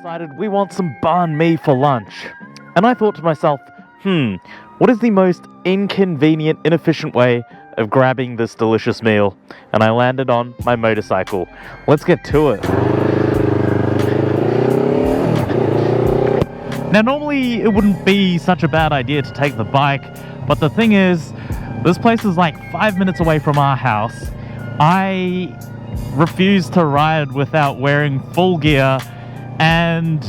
decided we want some banh mi for lunch. And I thought to myself, what is the most inconvenient, inefficient way of grabbing this delicious meal? And I landed on my motorcycle. Let's get to it. Now, normally it wouldn't be such a bad idea to take the bike, but the thing is, this place is like 5 minutes away from our house. I refuse to ride without wearing full gear, and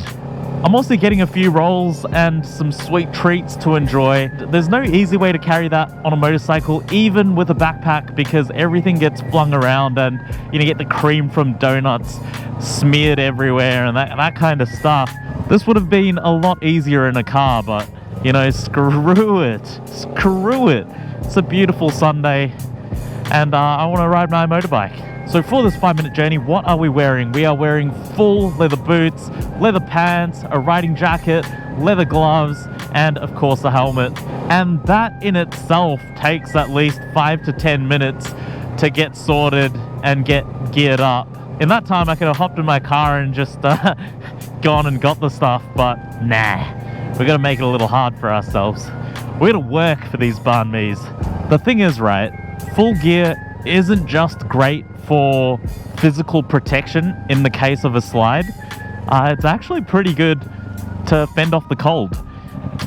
I'm also getting a few rolls and some sweet treats to enjoy. There's no easy way to carry that on a motorcycle, even with a backpack, because everything gets flung around and you get the cream from donuts smeared everywhere and that kind of stuff. This would have been a lot easier in a car, but screw it. Screw it. It's a beautiful Sunday and I want to ride my motorbike. So for this 5-minute journey, what are we wearing? We are wearing full leather boots, leather pants, a riding jacket, leather gloves, and of course a helmet. And that in itself takes at least 5 to 10 minutes to get sorted and get geared up. In that time, I could have hopped in my car and just gone and got the stuff, but nah. We're gonna make it a little hard for ourselves. We're gonna work for these banh mi's. The thing is, right, full gear isn't just great for physical protection in the case of a slide. It's actually pretty good to fend off the cold,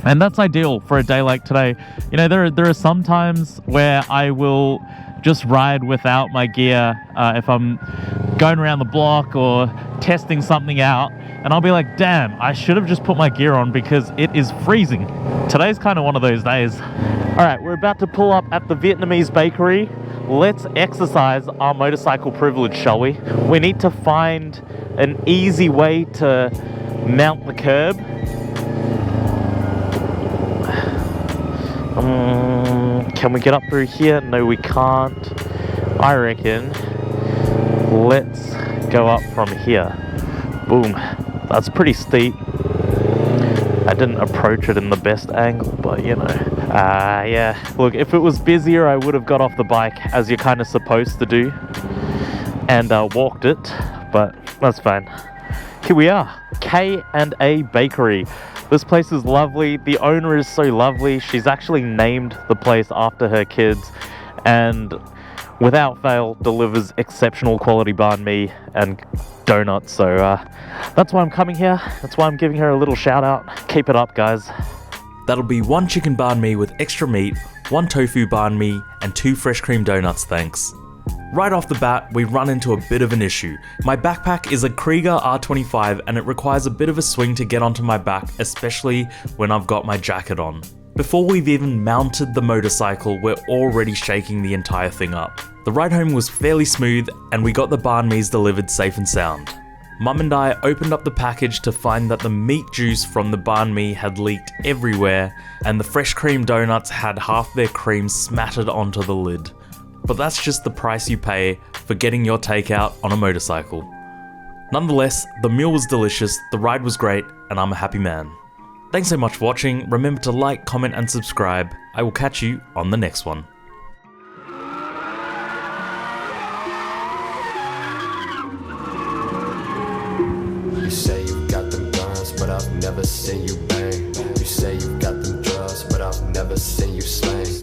and that's ideal for a day like today. There are some times where I will just ride without my gear if I'm going around the block or testing something out, and I'll be like, damn, I should have just put my gear on because it is freezing. Today's kind of one of those days. All right, we're about to pull up at the Vietnamese bakery. Let's exercise our motorcycle privilege, shall we? We need to find an easy way to mount the curb. Can we get up through here? No, we can't. I reckon let's go up from here. Boom. That's pretty steep. I didn't approach it in the best angle, but yeah. Look, if it was busier, I would have got off the bike, as you're kind of supposed to do, and walked it, but that's fine. Here we are, K&A Bakery. This place is lovely. The owner is so lovely. She's actually named the place after her kids, and without fail delivers exceptional quality banh mi and donuts. So that's why I'm coming here. That's why I'm giving her a little shout out. Keep it up, guys. That'll be 1 chicken banh mi with extra meat, 1 tofu banh mi, and 2 fresh cream donuts, thanks. Right off the bat, we run into a bit of an issue. My backpack is a Krieger R25 and it requires a bit of a swing to get onto my back, especially when I've got my jacket on. Before we've even mounted the motorcycle, we're already shaking the entire thing up. The ride home was fairly smooth and we got the banh mi's delivered safe and sound. Mum and I opened up the package to find that the meat juice from the banh mi had leaked everywhere and the fresh cream donuts had half their cream smattered onto the lid. But that's just the price you pay for getting your takeout on a motorcycle. Nonetheless, the meal was delicious, the ride was great, and I'm a happy man. Thanks so much for watching. Remember to like, comment, and subscribe. I will catch you on the next one.